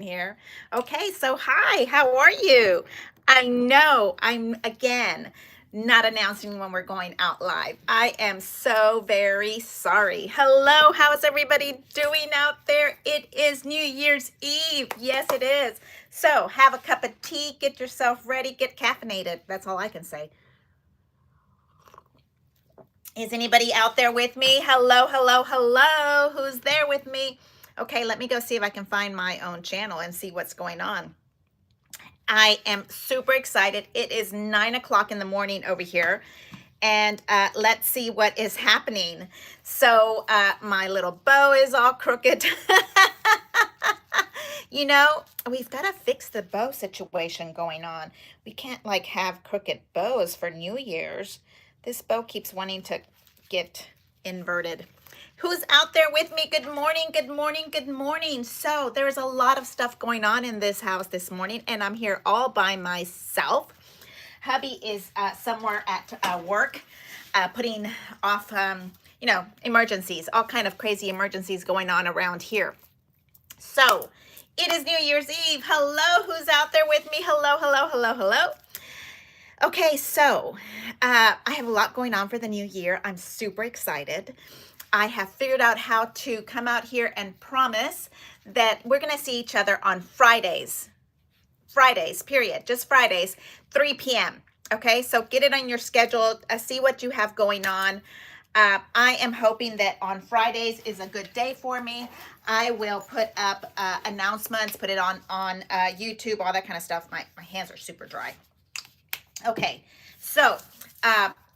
here. Okay, so hi, how are you? I know I'm again not announcing when we're going out live. I am so very sorry. Hello, how's everybody doing out there? It is New Year's Eve. Yes, it is. So have a cup of tea, get yourself ready, get caffeinated. That's all I can say. Is anybody out there with me? Hello, hello, hello. Who's there with me? Okay, let me go see if I can find my own channel and see what's going on. I am super excited. It is 9 o'clock in the morning over here. And let's see what is happening. So my little bow is all crooked. You know, we've got to fix the bow situation going on. We can't like have crooked bows for New Year's. This bow keeps wanting to get inverted. Who's out there with me? Good morning, good morning, good morning. So there's a lot of stuff going on in this house this morning, and I'm here all by myself. Hubby is somewhere at work, putting off, emergencies, all kind of crazy emergencies going on around here. So it is New Year's Eve. Hello, who's out there with me? Hello, hello, hello, hello. Okay, so I have a lot going on for the new year. I'm super excited. I have figured out how to come out here and promise that we're going to see each other on Fridays. Fridays, period. Just Fridays, 3 p.m. Okay, so get it on your schedule. See what you have going on. I am hoping that on Fridays is a good day for me. I will put up announcements, put it on YouTube, all that kind of stuff. My hands are super dry. Okay, so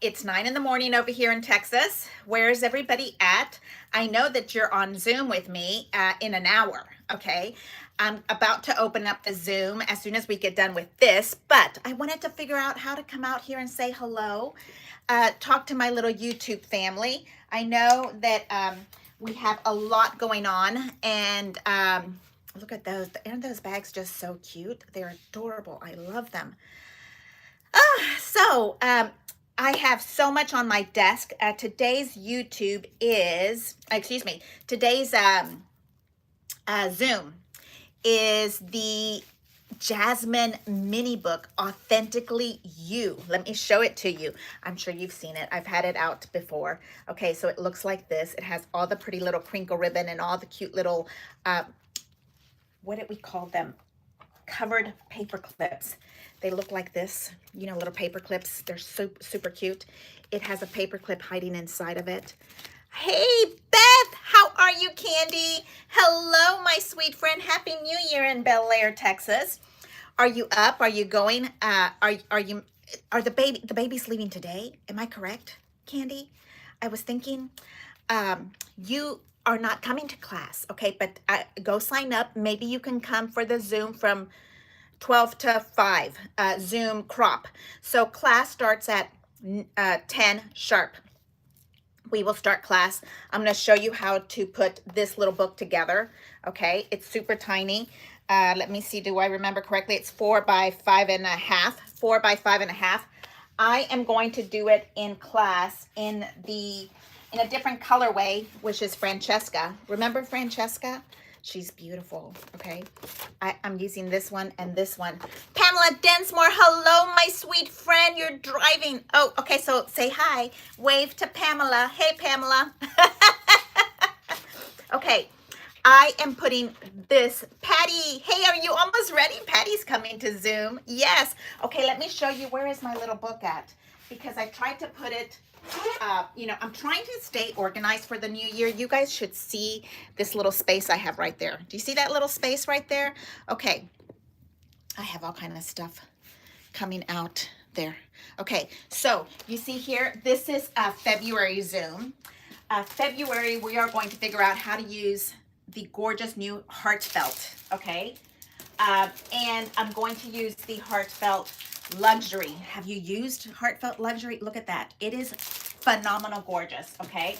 it's 9 in the morning over here in Texas. Where's everybody at? I know that you're on Zoom with me in an hour, okay? I'm about to open up the Zoom as soon as we get done with this, but I wanted to figure out how to come out here and say hello, talk to my little YouTube family. I know that we have a lot going on, and look at those. Aren't those bags just so cute? They're adorable. I love them. So I have so much on my desk. Today's YouTube is, today's Zoom is the Jasmine mini book, Authentically You. Let me show it to you. I'm sure you've seen it. I've had it out before. Okay, so it looks like this. It has all the pretty little crinkle ribbon and all the cute little, what did we call them? Covered paper clips. They look like this, little paper clips. They're super cute. It has a paper clip hiding inside of it. Hey, Beth, how are you, Candy? Hello, my sweet friend. Happy New Year in Bel Air, Texas. Are you up? Are you going? Are the baby's leaving today? Am I correct, Candy? I was thinking, you are not coming to class, okay? But go sign up. Maybe you can come for the Zoom from 12 to 5, Zoom crop. So class starts at 10 sharp. We will start class. I'm going to show you how to put this little book together, okay? It's super tiny. Let me see, do I remember correctly? It's 4 by 5.5, 4 by 5.5. I am going to do it in class in a different colorway, which is Francesca. Remember Francesca? She's beautiful, okay? I'm using this one and this one. Pamela Densmore, hello, my sweet friend. You're driving. Oh, okay, so say hi. Wave to Pamela. Hey, Pamela. Okay, I am putting this. Patty, hey, are you almost ready? Patty's coming to Zoom. Yes. Okay, let me show you. Where is my little book at? Because I tried to put it, I'm trying to stay organized for the new year. You guys should see this little space I have right there. Do you see that little space right there? Okay. I have all kind of stuff coming out there. Okay, so you see here, this is February Zoom. February, we are going to figure out how to use the gorgeous new Heartfelt, okay? And I'm going to use the Heartfelt Luxury. Have you used Heartfelt Luxury? Look at that. It is phenomenal gorgeous, okay?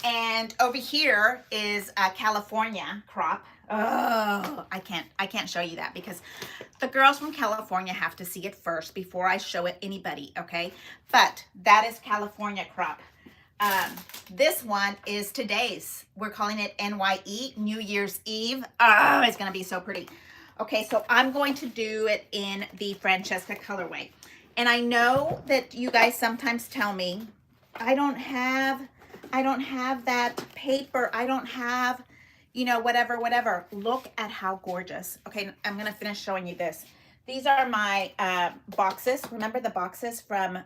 And over here is California crop. Oh, I can't show you that because the girls from California have to see it first before I show it anybody, okay? But that is California crop. This one is today's. We're calling it NYE, New Year's Eve. Oh, it's gonna be so pretty. Okay, so I'm going to do it in the Francesca colorway. And I know that you guys sometimes tell me, I don't have that paper. I don't have, you know, whatever. Look at how gorgeous. Okay, I'm gonna finish showing you this. These are my boxes. Remember the boxes from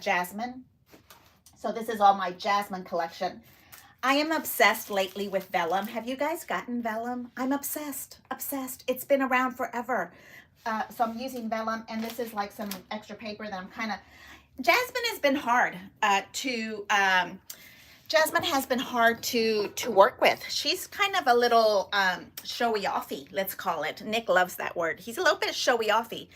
Jasmine? So this is all my Jasmine collection. I am obsessed lately with vellum. Have you guys gotten vellum? I'm obsessed. It's been around forever. So I'm using vellum, and this is like some extra paper that I'm kind of, Jasmine has been hard Jasmine has been hard to work with. She's kind of a little showy offy, let's call it. Nick loves that word. He's a little bit showy offy.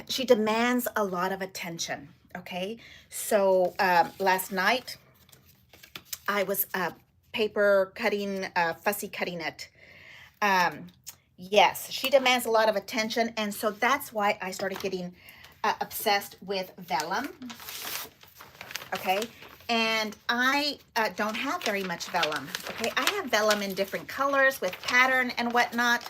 She demands a lot of attention. Okay, so last night I was paper cutting, fussy cutting it. Yes, she demands a lot of attention, and so that's why I started getting obsessed with vellum. Okay, and I don't have very much vellum. Okay, I have vellum in different colors with pattern and whatnot,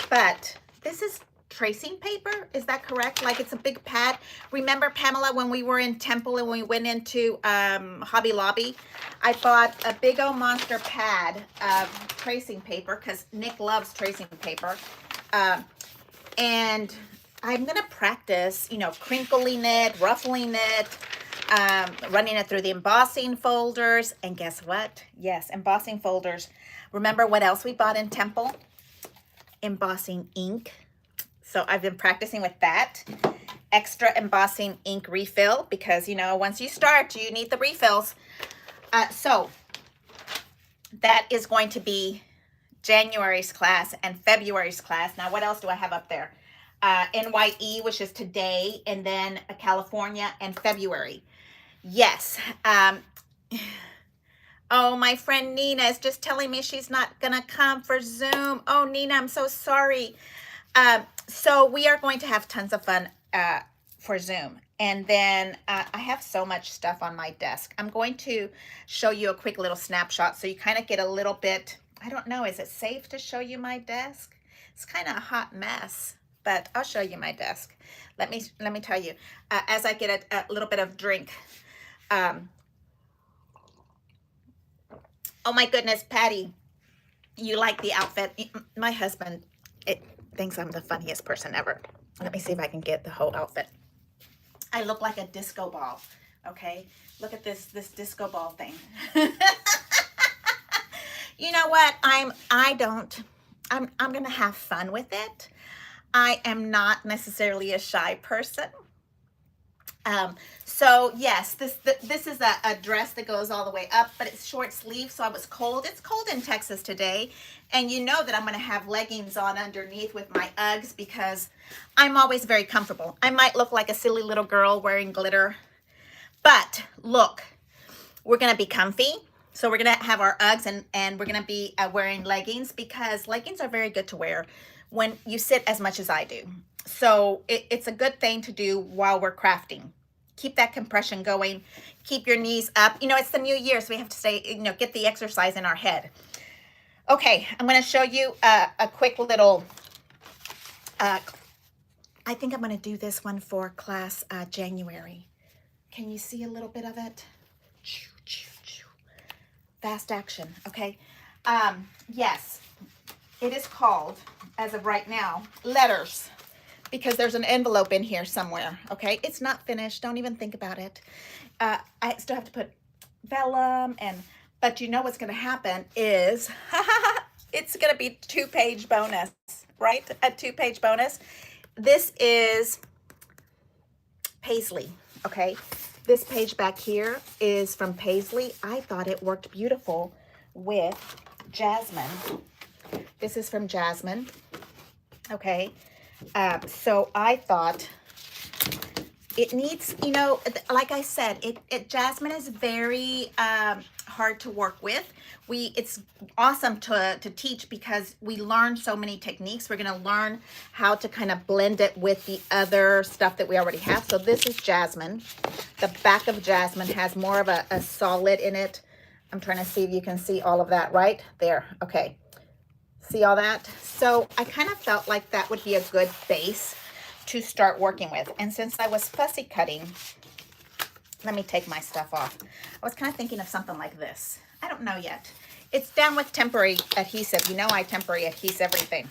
but this is tracing paper, is that correct? Like it's a big pad. Remember, Pamela, when we were in Temple and we went into Hobby Lobby, I bought a big old monster pad of tracing paper because Nick loves tracing paper. And I'm gonna practice, you know, crinkling it, ruffling it, running it through the embossing folders. And guess what? Yes, embossing folders. Remember what else we bought in Temple? Embossing ink. So I've been practicing with that. Extra embossing ink refill because, you know, once you start, you need the refills. So that is going to be January's class and February's class. Now, what else do I have up there? NYE, which is today, and then California and February. Yes. Oh, my friend Nina is just telling me she's not going to come for Zoom. Oh, Nina, I'm so sorry. So we are going to have tons of fun for Zoom. And then I have so much stuff on my desk. I'm going to show you a quick little snapshot so you kind of get a little bit, I don't know, is it safe to show you my desk? It's kind of a hot mess, but I'll show you my desk. Let me tell you, as I get a little bit of drink. Oh my goodness, Patty, you like the outfit? My husband, thinks I'm the funniest person ever. Let me see if I can get the whole outfit. I look like a disco ball. Okay, look at this disco ball thing. You know what? I'm gonna have fun with it. I am not necessarily a shy person. So yes, this is a dress that goes all the way up, but it's short sleeve, so I was cold. It's cold in Texas today, and you know that I'm going to have leggings on underneath with my Uggs because I'm always very comfortable. I might look like a silly little girl wearing glitter, but look, we're going to be comfy. So we're going to have our Uggs and we're going to be wearing leggings because leggings are very good to wear when you sit as much as I do. So it's a good thing to do while we're crafting. Keep that compression going. Keep your knees up. You know, it's the new year, so we have to stay, you know, get the exercise in our head. Okay, I'm going to show you a quick little, I think I'm going to do this one for class January. Can you see a little bit of it? Fast action, okay? Yes, it is called, as of right now, letters. Because there's an envelope in here somewhere, okay? It's not finished. Don't even think about it. I still have to put vellum, but you know what's going to happen is it's going to be 2-page bonus, right? A 2-page bonus. This is Paisley, okay? This page back here is from Paisley. I thought it worked beautiful with Jasmine. This is from Jasmine, okay? So I thought it needs, you know, like I said, Jasmine is very hard to work with. It's awesome to teach because we learn so many techniques. We're going to learn how to kind of blend it with the other stuff that we already have. So this is Jasmine. The back of Jasmine has more of a solid in it. I'm trying to see if you can see all of that right there. Okay. See all that? So I kind of felt like that would be a good base to start working with. And since I was fussy cutting, let me take my stuff off. I was kind of thinking of something like this. I don't know yet. It's down with temporary adhesive. You know I temporary adhesive everything.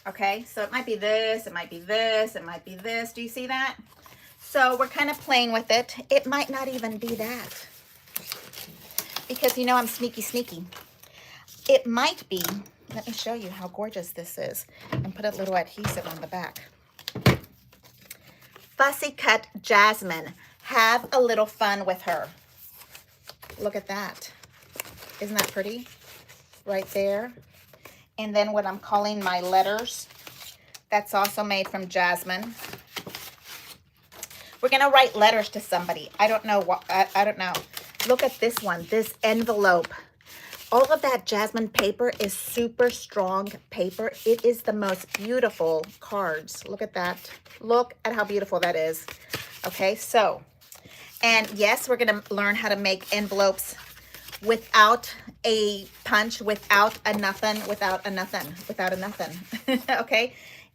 Okay, so it might be this, it might be this, it might be this. Do you see that? So we're kind of playing with it. It might not even be that. Because you know I'm sneaky. It might be, let me show you how gorgeous this is, and put a little adhesive on the back. Fussy Cut Jasmine. Have a little fun with her. Look at that. Isn't that pretty? Right there. And then what I'm calling my letters, that's also made from jasmine. We're going to write letters to somebody. I don't know what, I don't know. Look at this one, this envelope. All of that jasmine paper is super strong paper. It is the most beautiful cards. Look at that. Look at how beautiful that is. Okay, so, and yes, we're going to learn how to make envelopes without a punch, without a nothing. Okay,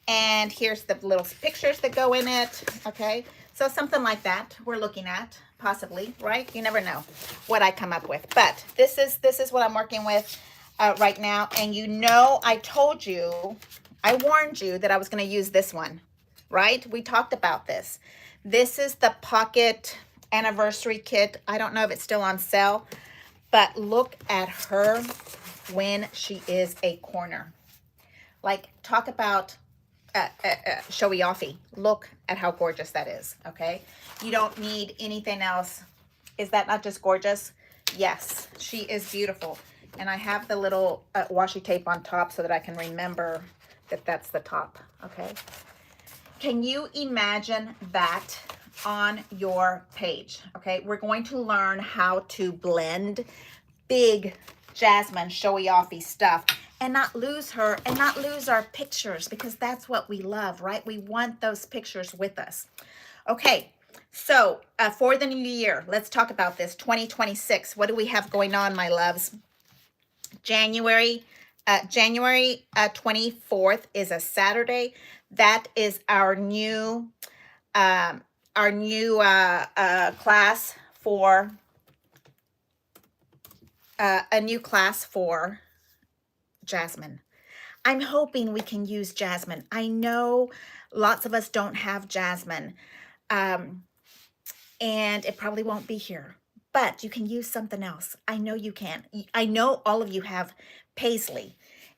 and here's the little pictures that go in it. Okay, so something like that we're looking at, possibly, right? You never know what I come up with, but this is what I'm working with right now. And you know, I told you, I warned you that I was going to use this one, right? We talked about this. This is the pocket anniversary kit. I don't know if it's still on sale, but look at her when she is a corner. Like, talk about showy offy. Look at how gorgeous that is, okay? You don't need anything else. Is that not just gorgeous? Yes, she is beautiful. And I have the little washi tape on top so that I can remember that that's the top, okay? Can you imagine that on your page? Okay, we're going to learn how to blend big jasmine showy offy stuff and not lose her and not lose our pictures, because that's what we love, right? We want those pictures with us. Okay, so for the new year, let's talk about this. 2026, what do we have going on, my loves? January 24th is a Saturday. That is our new class for a new class for jasmine. I'm hoping we can use jasmine. I know lots of us don't have jasmine, and it probably won't be here, but you can use something else. I know you can. I know all of you have paisley,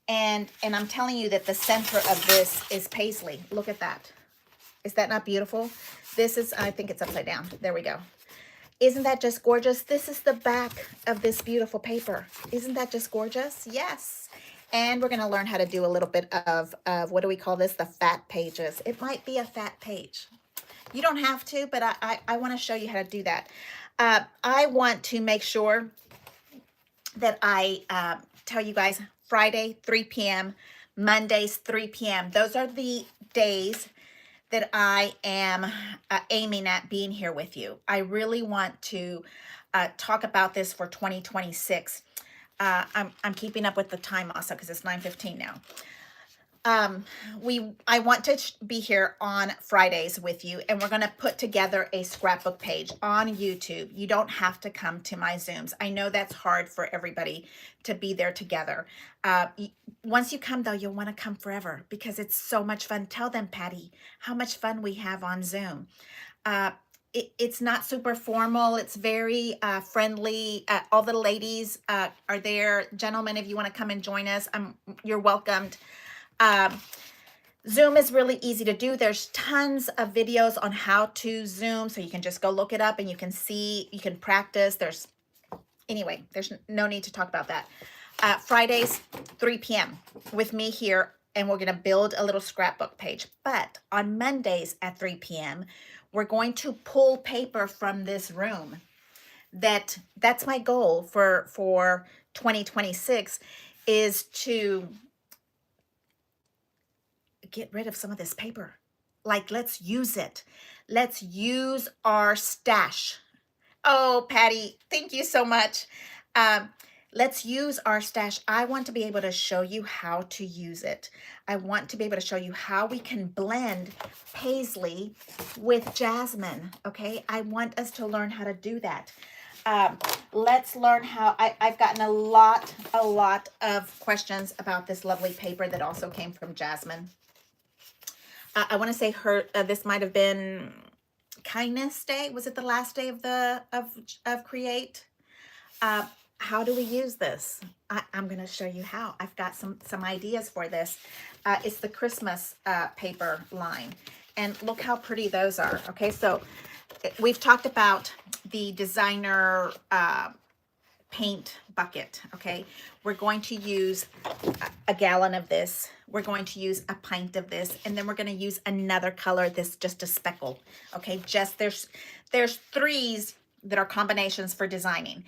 and I'm telling you that the center of this is paisley. Look at that. Is that not beautiful? This is, I think it's upside down. There we go. Isn't that just gorgeous? This is the back of this beautiful paper. Isn't that just gorgeous? Yes. And we're going to learn how to do a little bit of what do we call this? The fat pages. It might be a fat page. You don't have to, but I want to show you how to do that. I want to make sure that I tell you guys Friday, 3 p.m., Mondays, 3 p.m. Those are the days that I am aiming at being here with you. I really want to talk about this for 2026. I'm keeping up with the time also because it's 9:15 now. I want to be here on Fridays with you, and we're going to put together a scrapbook page on YouTube. You don't have to come to my Zooms. I know that's hard for everybody to be there together. Once you come, though, you'll want to come forever because it's so much fun. Tell them, Patty, how much fun we have on Zoom. It's not super formal. It's very friendly. All the ladies are there. Gentlemen, if you want to come and join us, you're welcomed. Zoom is really easy to do. There's tons of videos on how to Zoom, so you can just go look it up and you can see, you can practice. Anyway, there's no need to talk about that. Fridays, 3 p.m. with me here, and we're going to build a little scrapbook page. But on Mondays at 3 p.m., we're going to pull paper from this room. That's my goal for 2026, is to get rid of some of this paper. Like, let's use it. Let's use our stash. Oh, Patty, thank you so much. Let's use our stash. I want to be able to show you how to use it. I want to be able to show you how we can blend paisley with jasmine, okay? I want us to learn how to do that. Let's learn how. I've gotten a lot of questions about this lovely paper that also came from Jasmine. I want to say this might have been Kindness Day. Was it the last day of of Create? How do we use this? I'm going to show you how. I've got some ideas for this. It's the Christmas paper line. And look how pretty those are. Okay, so we've talked about the designer paint bucket. Okay, we're going to use a gallon of this. We're going to use a pint of this, and then we're going to use another color, this just a speckle. Okay, just there's threes that are combinations for designing.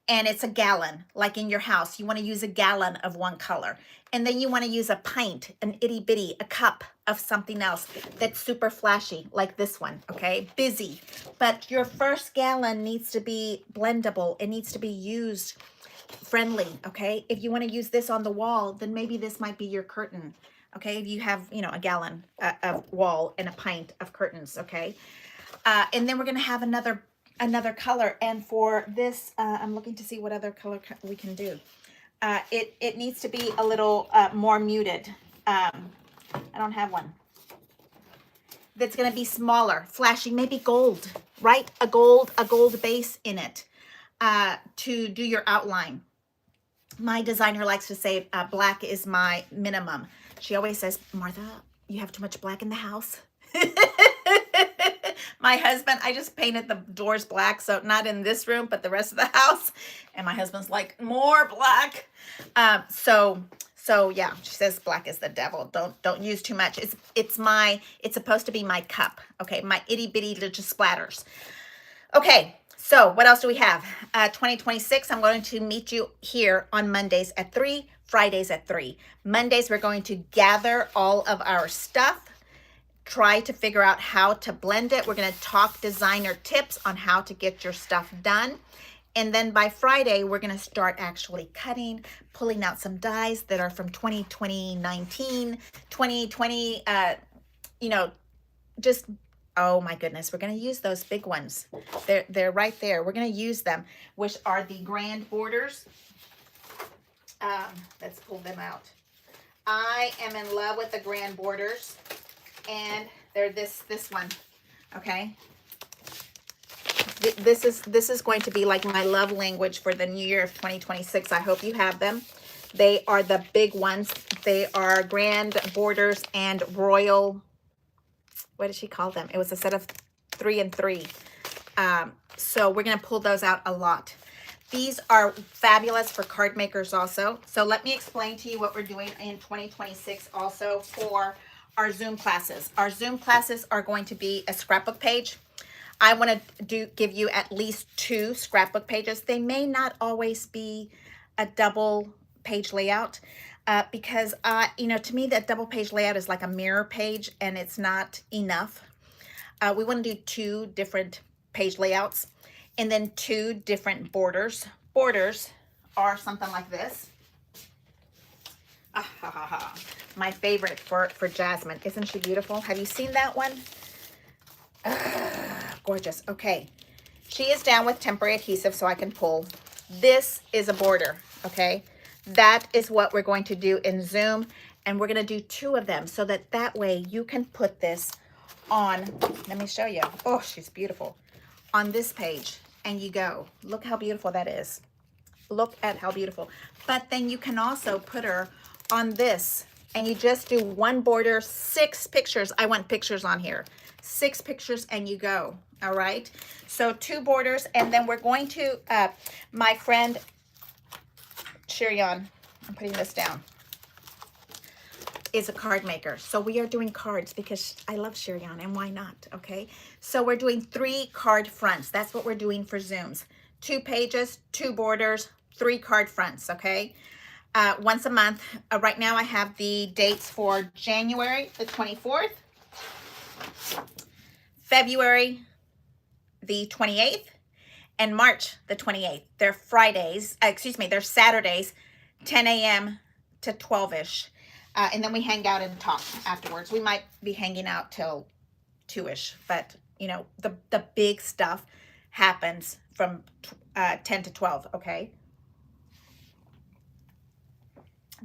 And it's a gallon, like in your house. You want to use a gallon of one color. And then you want to use a pint, an itty bitty, a cup of something else that's super flashy, like this one, okay? Busy. But your first gallon needs to be blendable. It needs to be used friendly, okay? If you want to use this on the wall, then maybe this might be your curtain, okay? If you have, you know, a gallon of wall and a pint of curtains, okay? And then we're going to have another color, and for this I'm looking to see what other color we can do. It needs to be a little more muted. I don't have one that's going to be smaller, flashy, maybe gold, right? A gold base in it to do your outline. My designer likes to say black is my minimum. She always says, Martha, you have too much black in the house. My husband, I just painted the doors black, so not in this room, but the rest of the house. And my husband's like, more black. So yeah, she says black is the devil. Don't use too much. It's supposed to be my cup. Okay, my itty bitty little splatters. Okay, so what else do we have? 2026, I'm going to meet you here on Mondays at 3, Fridays at 3. Mondays, we're going to gather all of our stuff, try to figure out how to blend it. We're going to talk designer tips on how to get your stuff done. And then by Friday, we're going to start actually cutting, pulling out some dies that are from 2019, 2020, you know, just, oh my goodness, we're going to use those big ones. They're right there. We're going to use them, which are the grand borders. Let's pull them out. I am in love with the grand borders. And they're this one, okay? This is going to be like my love language for the new year of 2026. I hope you have them. They are the big ones. They are grand borders and royal, what did she call them? It was a set of 3 and 3. So we're going to pull those out a lot. These are fabulous for card makers also. So let me explain to you what we're doing in 2026 also for our Zoom classes. Our Zoom classes are going to be a scrapbook page. I want to give you at least 2 scrapbook pages. They may not always be a double page layout because, you know, to me that double page layout is like a mirror page and it's not enough. We want to do 2 different page layouts and then 2 different borders. Borders are something like this. My favorite for Jasmine. Isn't she beautiful? Have you seen that one? Gorgeous. Okay. She is down with temporary adhesive so I can pull. This is a border. Okay. That is what we're going to do in Zoom. And we're going to do 2 of them so that way you can put this on. Let me show you. Oh, she's beautiful. On this page. And you go. Look how beautiful that is. Look at how beautiful. But then you can also put her on this and you just do 1 border, 6 pictures. I want pictures on here. 6 pictures and you go. All right. So 2 borders, and then we're going to my friend Shirion, I'm putting this down, is a card maker. So we are doing cards because I love Shirion, and why not? Okay. So we're doing 3 card fronts. That's what we're doing for Zooms. 2 pages, 2 borders, 3 card fronts. Okay. Once a month. Right now I have the dates for January the 24th, February the 28th, and March the 28th. They're Fridays, they're Saturdays, 10 a.m. to 12-ish. And then we hang out and talk afterwards. We might be hanging out till 2-ish, but you know, the big stuff happens from 10 to 12, okay?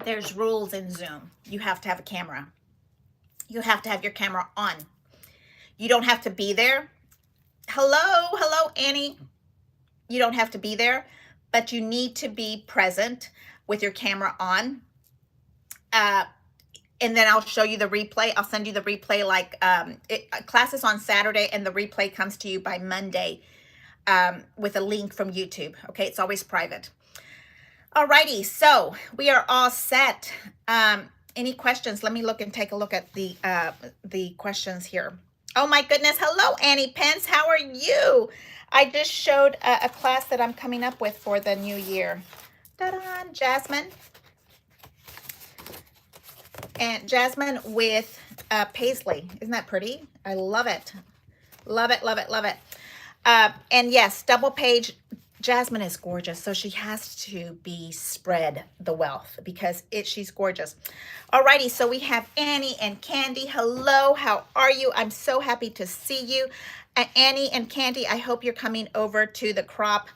There's rules in Zoom. You have to have a camera. You have to have your camera on. You don't have to be there. Hello, Annie. You don't have to be there, but you need to be present with your camera on. And then I'll show you the replay. I'll send you the replay, like class is on Saturday and the replay comes to you by Monday with a link from YouTube. Okay, it's always private. Alrighty, so we are all set. Any questions? Let me look and take a look at the questions here. Oh my goodness, hello Annie Pence, how are you? I just showed a class that I'm coming up with for the new year. Ta-da, Jasmine. And Jasmine with paisley. Isn't that pretty? I love it. Love it, love it, love it. And yes, double page. Jasmine is gorgeous, so she has to be spread the wealth because she's gorgeous. Alrighty, so we have Annie and Candy. Hello, how are you? I'm so happy to see you. Annie and Candy, I hope you're coming over to the crop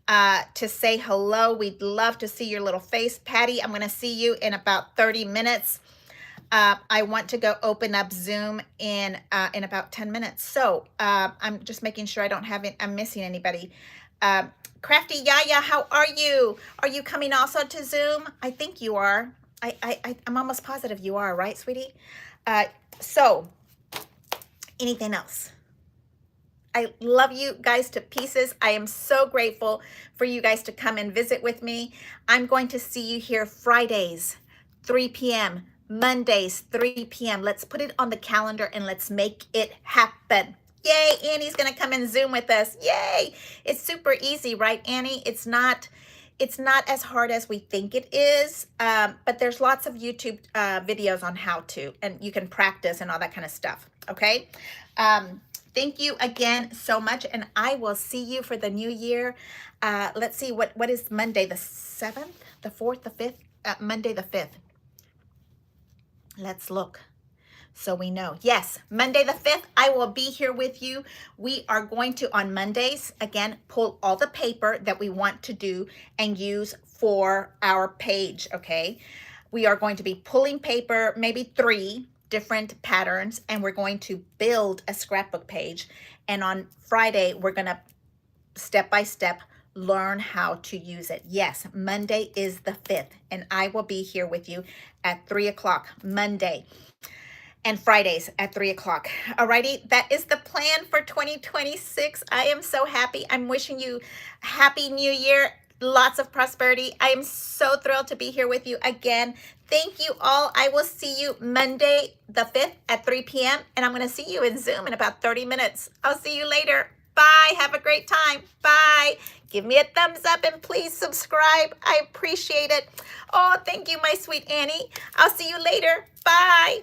to say hello. We'd love to see your little face. Patty, I'm going to see you in about 30 minutes. I want to go open up Zoom in about 10 minutes. So I'm just making sure I'm missing anybody. Crafty Yaya, how are you? Are you coming also to Zoom? I think you are. I'm almost positive you are, right, sweetie? So anything else? I love you guys to pieces. I am so grateful for you guys to come and visit with me. I'm going to see you here Fridays, 3 p.m., Mondays, 3 p.m. Let's put it on the calendar and let's make it happen. Yay, Annie's going to come and Zoom with us. Yay. It's super easy, right, Annie? It's not as hard as we think it is, but there's lots of YouTube videos on how to, and you can practice and all that kind of stuff, okay? Thank you again so much, and I will see you for the new year. Let's see, what is Monday, the 7th, the 4th, the 5th? Monday the 5th. Let's look. So we know. Yes, Monday the 5th, I will be here with you. We are going to, on Mondays, again, pull all the paper that we want to do and use for our page, okay? We are going to be pulling paper, maybe 3 different patterns, and we're going to build a scrapbook page. And on Friday, we're going to, step by step, learn how to use it. Yes, Monday is the 5th, and I will be here with you at 3 o'clock Monday. And Fridays at 3 o'clock. Alrighty, that is the plan for 2026. I am so happy. I'm wishing you Happy New Year, lots of prosperity. I am so thrilled to be here with you again. Thank you all. I will see you Monday the 5th at 3 p.m. And I'm going to see you in Zoom in about 30 minutes. I'll see you later. Bye. Have a great time. Bye. Give me a thumbs up and please subscribe. I appreciate it. Oh, thank you, my sweet Annie. I'll see you later. Bye.